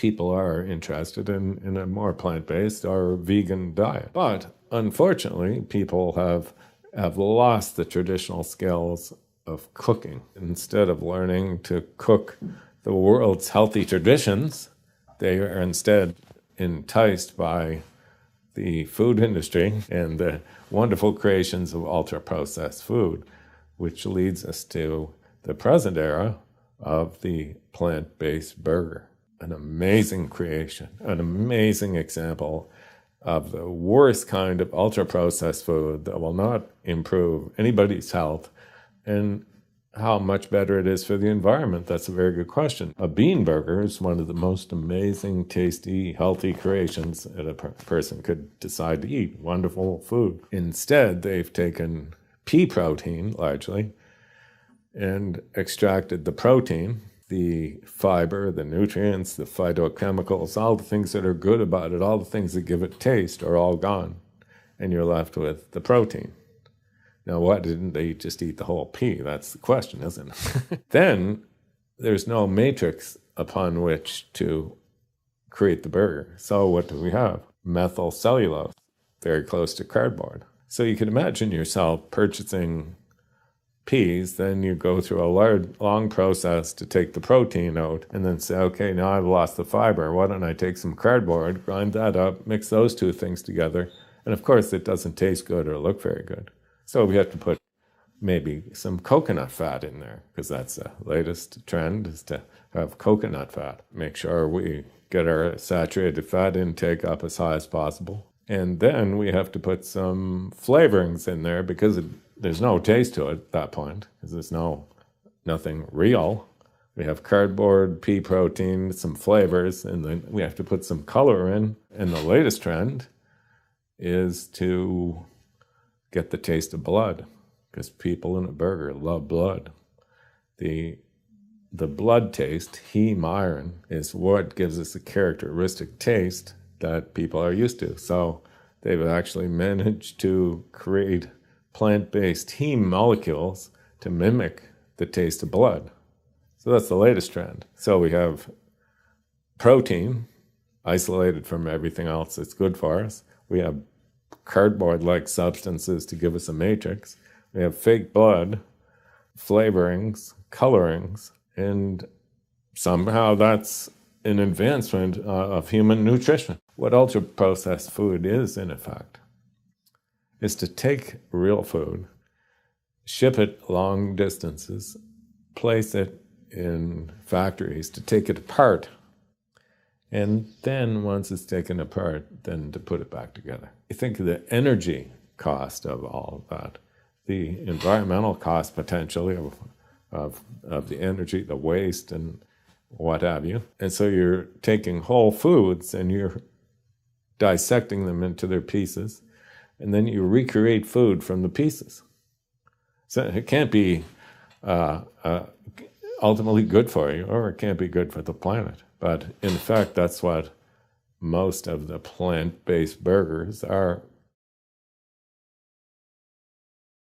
people are interested in a more plant-based or vegan diet. But unfortunately, people have lost the traditional skills of cooking. Instead of learning to cook the world's healthy traditions, they are instead enticed by the food industry and the wonderful creations of ultra-processed food, which leads us to the present era of the plant-based burger. An amazing creation, an amazing example of the worst kind of ultra-processed food that will not improve anybody's health, and how much better it is for the environment. That's a very good question. A bean burger is one of the most amazing, tasty, healthy creations that a person could decide to eat. Wonderful food. Instead, they've taken pea protein, largely, and extracted the protein, the fiber, the nutrients, the phytochemicals, all the things that are good about it, all the things that give it taste are all gone, and you're left with the protein. Now, why didn't they just eat the whole pea? That's the question, isn't it? Then there's no matrix upon which to create the burger. So what do we have? Methyl cellulose, very close to cardboard. So you can imagine yourself purchasing peas, then you go through a long process to take the protein out and then say, okay, now I've lost the fiber. Why don't I take some cardboard, grind that up, mix those two things together? And of course, it doesn't taste good or look very good. So we have to put maybe some coconut fat in there, because that's the latest trend, is to have coconut fat. Make sure we get our saturated fat intake up as high as possible. And then we have to put some flavorings in there, because there's no taste to it at that point, because there's nothing real. We have cardboard, pea protein, some flavors, and then we have to put some color in. And the latest trend is to get the taste of blood, because people in a burger love blood. The blood taste, heme iron, is what gives us a characteristic taste that people are used to. So they've actually managed to create plant-based heme molecules to mimic the taste of blood. So that's the latest trend. So we have protein isolated from everything else that's good for us. We have cardboard-like substances to give us a matrix. We have fake blood, flavorings, colorings, and somehow that's an advancement of human nutrition. What ultra-processed food is, in effect, is to take real food, ship it long distances, place it in factories to take it apart, and then once it's taken apart, then to put it back together. You think of the energy cost of all of that, the environmental cost potentially of the energy, the waste, and what have you. And so you're taking whole foods and you're dissecting them into their pieces, and then you recreate food from the pieces. So it can't be ultimately good for you, or it can't be good for the planet. But in fact, that's what most of the plant-based burgers are